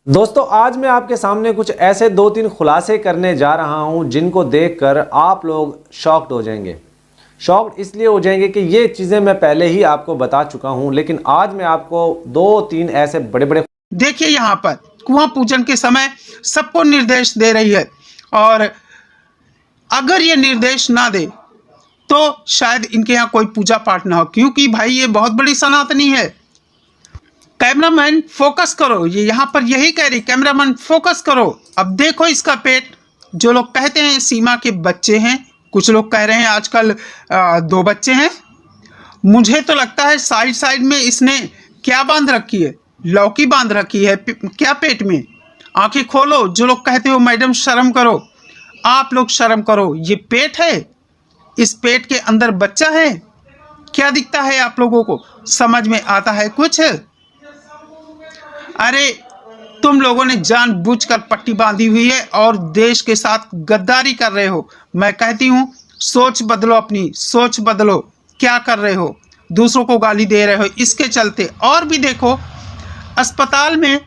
दोस्तों आज मैं आपके सामने कुछ ऐसे 2-3 खुलासे करने जा रहा हूं जिनको देखकर आप लोग शॉक्ड हो जाएंगे। शॉक्ड इसलिए हो जाएंगे कि ये चीज़ें मैं पहले ही आपको बता चुका हूं, लेकिन आज मैं आपको 2-3 ऐसे बड़े-बड़े देखिए यहाँ पर कुआं पूजन के समय सबको निर्देश दे रही है और अगर ये निर्देश ना दे तो शायद इनके यहाँ कोई पूजा पाठ ना हो, क्योंकि भाई ये बहुत बड़ी सनातनी है। कैमरामैन फोकस करो, ये यहाँ पर यही कह रही, कैमरामैन फोकस करो। अब देखो इसका पेट। जो लोग कहते हैं सीमा के बच्चे हैं, कुछ लोग कह रहे हैं आजकल 2 बच्चे हैं। मुझे तो लगता है साइड साइड में इसने क्या बांध रखी है, लौकी बांध रखी है क्या पेट में। आंखें खोलो। जो लोग कहते हो मैडम शर्म करो, आप लोग शर्म करो। ये पेट है, इस पेट के अंदर बच्चा है। क्या दिखता है आप लोगों को? समझ में आता है कुछ? अरे तुम लोगों ने जानबूझकर पट्टी बांधी हुई है और देश के साथ गद्दारी कर रहे हो। मैं कहती हूँ सोच बदलो, अपनी सोच बदलो। क्या कर रहे हो? दूसरों को गाली दे रहे हो इसके चलते। और भी देखो, अस्पताल में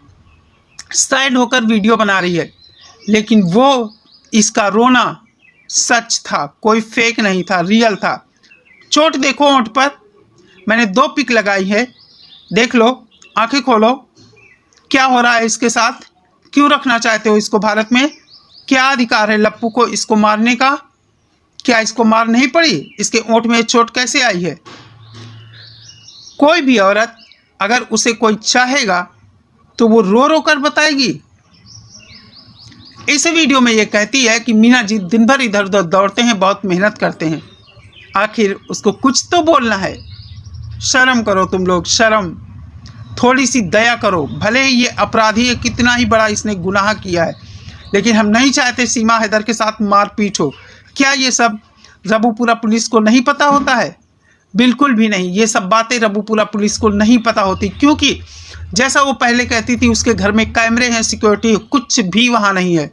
साइड होकर वीडियो बना रही है, लेकिन वो इसका रोना सच था, कोई फेक नहीं था, रियल था। चोट देखो होंठ पर। मैंने 2 पिक लगाई है, देख लो। आंखें खोलो। क्या हो रहा है इसके साथ? क्यों रखना चाहते हो इसको भारत में? क्या अधिकार है लप्पू को इसको मारने का? क्या इसको मार नहीं पड़ी? इसके ओंठ में चोट कैसे आई है? कोई भी औरत अगर उसे कोई चाहेगा तो वो रो रो कर बताएगी। इस वीडियो में ये कहती है कि मीना जी दिन भर इधर उधर दौड़ते हैं, बहुत मेहनत करते हैं। आखिर उसको कुछ तो बोलना है। शर्म करो तुम लोग, शर्म। थोड़ी सी दया करो। भले ही ये अपराधी है, कितना ही बड़ा इसने गुनाह किया है, लेकिन हम नहीं चाहते सीमा हैदर के साथ मारपीट हो। क्या ये सब रबूपुरा पुलिस को नहीं पता होता है? बिल्कुल भी नहीं। ये सब बातें रबूपुरा पुलिस को नहीं पता होती, क्योंकि जैसा वो पहले कहती थी उसके घर में कैमरे हैं, सिक्योरिटी, कुछ भी वहाँ नहीं है,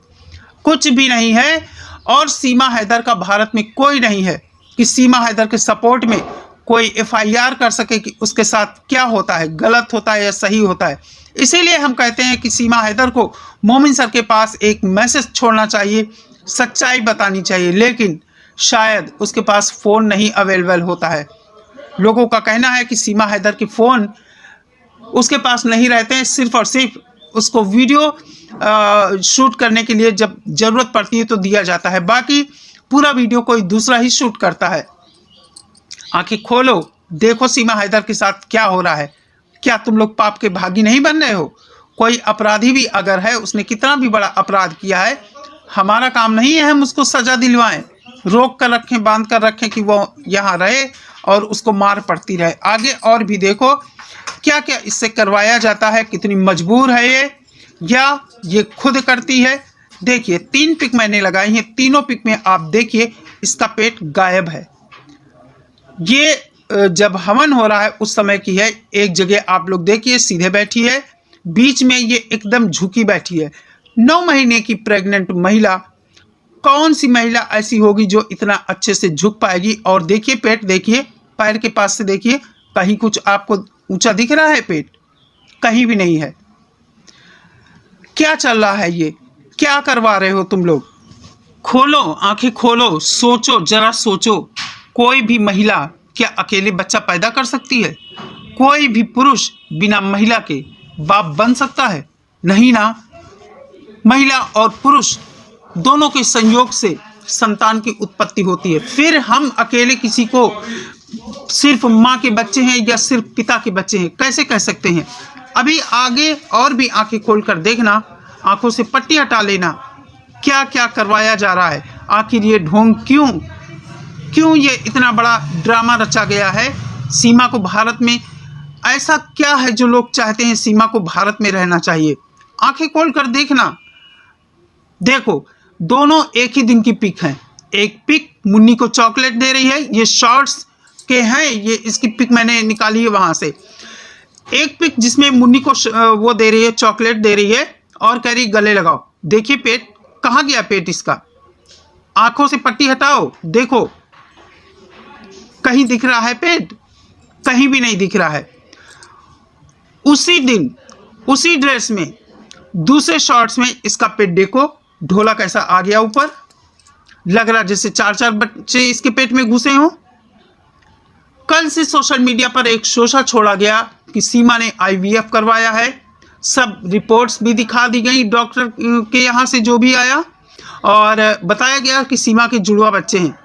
कुछ भी नहीं है। और सीमा हैदर का भारत में कोई नहीं है कि सीमा हैदर के सपोर्ट में कोई FIR कर सके कि उसके साथ क्या होता है, गलत होता है या सही होता है। इसीलिए हम कहते हैं कि सीमा हैदर को मोमिन सर के पास एक मैसेज छोड़ना चाहिए, सच्चाई बतानी चाहिए, लेकिन शायद उसके पास फ़ोन नहीं अवेलेबल होता है। लोगों का कहना है कि सीमा हैदर के फ़ोन उसके पास नहीं रहते हैं, सिर्फ और सिर्फ उसको वीडियो शूट करने के लिए जब ज़रूरत पड़ती है तो दिया जाता है, बाकी पूरा वीडियो कोई दूसरा ही शूट करता है। आंखें खोलो, देखो सीमा हैदर के साथ क्या हो रहा है। क्या तुम लोग पाप के भागी नहीं बन रहे हो? कोई अपराधी भी अगर है, उसने कितना भी बड़ा अपराध किया है, हमारा काम नहीं है हम उसको सजा दिलवाएं, रोक कर रखें, बांध कर रखें कि वो यहाँ रहे और उसको मार पड़ती रहे। आगे और भी देखो क्या क्या इससे करवाया जाता है। कितनी मजबूर है ये, या ये खुद करती है। देखिए 3 पिक मैंने लगाई हैं, तीनों पिक में आप देखिए इसका पेट गायब है। ये जब हवन हो रहा है उस समय की है। एक जगह आप लोग देखिए सीधे बैठी है, बीच में ये एकदम झुकी बैठी है। 9 महीने की प्रेग्नेंट महिला, कौन सी महिला ऐसी होगी जो इतना अच्छे से झुक पाएगी? और देखिए पेट, देखिए पैर के पास से देखिए, कहीं कुछ आपको ऊंचा दिख रहा है? पेट कहीं भी नहीं है। क्या चल रहा है ये? क्या करवा रहे हो तुम लोग? खोलो, आंखें खोलो, सोचो, जरा सोचो। कोई भी महिला क्या अकेले बच्चा पैदा कर सकती है? कोई भी पुरुष बिना महिला के बाप बन सकता है? नहीं ना। महिला और पुरुष दोनों के संयोग से संतान की उत्पत्ति होती है। फिर हम अकेले किसी को सिर्फ माँ के बच्चे हैं या सिर्फ पिता के बच्चे हैं कैसे कह सकते हैं? अभी आगे और भी आंखें खोलकर देखना, आंखों से पट्टी हटा लेना। क्या क्या करवाया जा रहा है? आखिर ये ढोंग क्यों ये इतना बड़ा ड्रामा रचा गया है? सीमा को भारत में ऐसा क्या है जो लोग चाहते हैं सीमा को भारत में रहना चाहिए? आंखें खोलकर देखना। देखो दोनों एक ही दिन की पिक हैं। एक पिक मुन्नी को चॉकलेट दे रही है, ये शॉर्ट्स के हैं, ये इसकी पिक मैंने निकाली है वहां से। एक पिक जिसमें मुन्नी को वो दे रही है, चॉकलेट दे रही है और कह रही गले लगाओ। देखिए पेट, कहाँ गया पेट इसका? आंखों से पट्टी हटाओ, देखो कहीं दिख रहा है पेट? कहीं भी नहीं दिख रहा है। उसी दिन उसी ड्रेस में दूसरे शॉट्स में इसका पेट देखो, ढोला कैसा आ गया ऊपर, लग रहा जैसे 4-4 बच्चे इसके पेट में घुसे हों। कल से सोशल मीडिया पर एक शोषा छोड़ा गया कि सीमा ने IVF करवाया है। सब रिपोर्ट्स भी दिखा दी गई डॉक्टर के यहाँ से जो भी आया, और बताया गया कि सीमा के जुड़वा बच्चे हैं।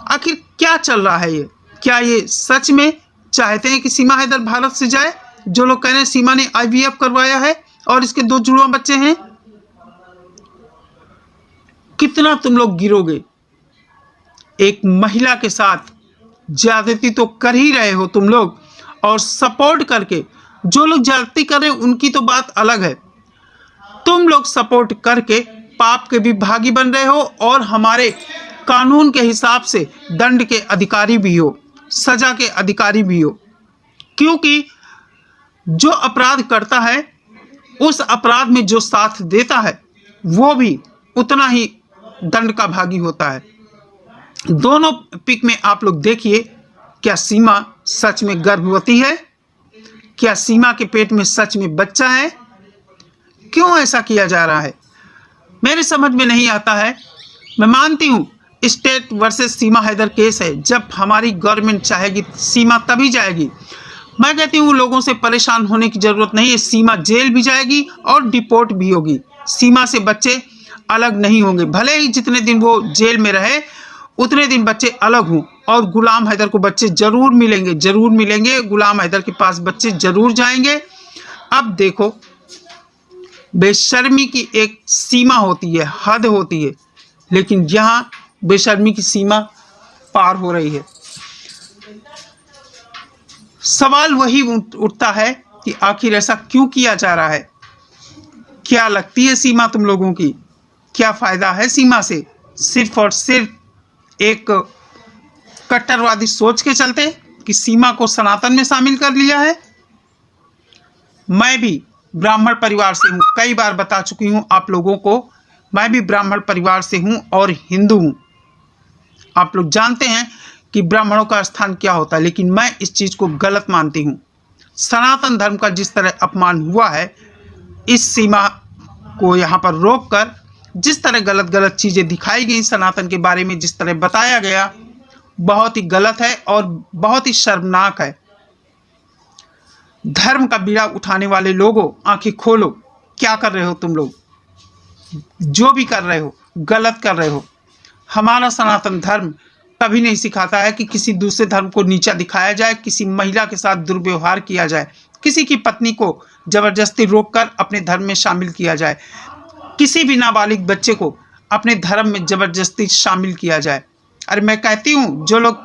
आखिर क्या चल रहा है ये? क्या ये सच में चाहते हैं कि सीमा हैदर भारत से जाए? जो लोग कह रहे हैं सीमा ने IVF करवाया है और इसके 2 जुड़वा बच्चे हैं। कितना तुम लोग गिरोगे? एक महिला के साथ ज्यादती तो कर ही रहे हो तुम लोग, और सपोर्ट करके जो लोग ज्यादती कर रहे हैं उनकी तो बात अलग है। तुम लोग सपोर्ट करके पाप के भी भागी बन रहे हो और हमारे कानून के हिसाब से दंड के अधिकारी भी हो, सजा के अधिकारी भी हो। क्योंकि जो अपराध करता है उस अपराध में जो साथ देता है वो भी उतना ही दंड का भागी होता है। दोनों पिक में आप लोग देखिए, क्या सीमा सच में गर्भवती है? क्या सीमा के पेट में सच में बच्चा है? क्यों ऐसा किया जा रहा है मेरे समझ में नहीं आता है। मैं मानती हूँ स्टेट वर्सेस सीमा हैदर केस है, जब हमारी गवर्नमेंट चाहेगी सीमा तभी जाएगी। मैं कहती हूँ लोगों से परेशान होने की ज़रूरत नहीं है। सीमा जेल भी जाएगी और डिपोर्ट भी होगी। सीमा से बच्चे अलग नहीं होंगे, भले ही जितने दिन वो जेल में रहे उतने दिन बच्चे अलग हों, और गुलाम हैदर को बच्चे ज़रूर मिलेंगे, ज़रूर मिलेंगे। गुलाम हैदर के पास बच्चे ज़रूर जाएंगे। अब देखो, बेशर्मी की एक सीमा होती है, हद होती है, लेकिन यहाँ बेशर्मी की सीमा पार हो रही है। सवाल वही उठता है कि आखिर ऐसा क्यों किया जा रहा है? क्या लगती है सीमा तुम लोगों की? क्या फ़ायदा है सीमा से? सिर्फ और सिर्फ एक कट्टरवादी सोच के चलते कि सीमा को सनातन में शामिल कर लिया है। मैं भी ब्राह्मण परिवार से हूँ, कई बार बता चुकी हूँ आप लोगों को। मैं भी ब्राह्मण परिवार से हूँ और हिंदू हूँ। आप लोग जानते हैं कि ब्राह्मणों का स्थान क्या होता है, लेकिन मैं इस चीज़ को गलत मानती हूँ। सनातन धर्म का जिस तरह अपमान हुआ है, इस सीमा को यहाँ पर रोक कर जिस तरह गलत गलत चीज़ें दिखाई गई सनातन के बारे में, जिस तरह बताया गया, बहुत ही गलत है और बहुत ही शर्मनाक है। धर्म का बीड़ा उठाने वाले लोगों, आंखें खोलो। क्या कर रहे हो तुम लोग? जो भी कर रहे हो गलत कर रहे हो। हमारा सनातन धर्म कभी नहीं सिखाता है कि किसी दूसरे धर्म को नीचा दिखाया जाए, किसी महिला के साथ दुर्व्यवहार किया जाए, किसी की पत्नी को जबरदस्ती रोककर अपने धर्म में शामिल किया जाए, किसी भी नाबालिग बच्चे को अपने धर्म में जबरदस्ती शामिल किया जाए। अरे मैं कहती हूँ जो लोग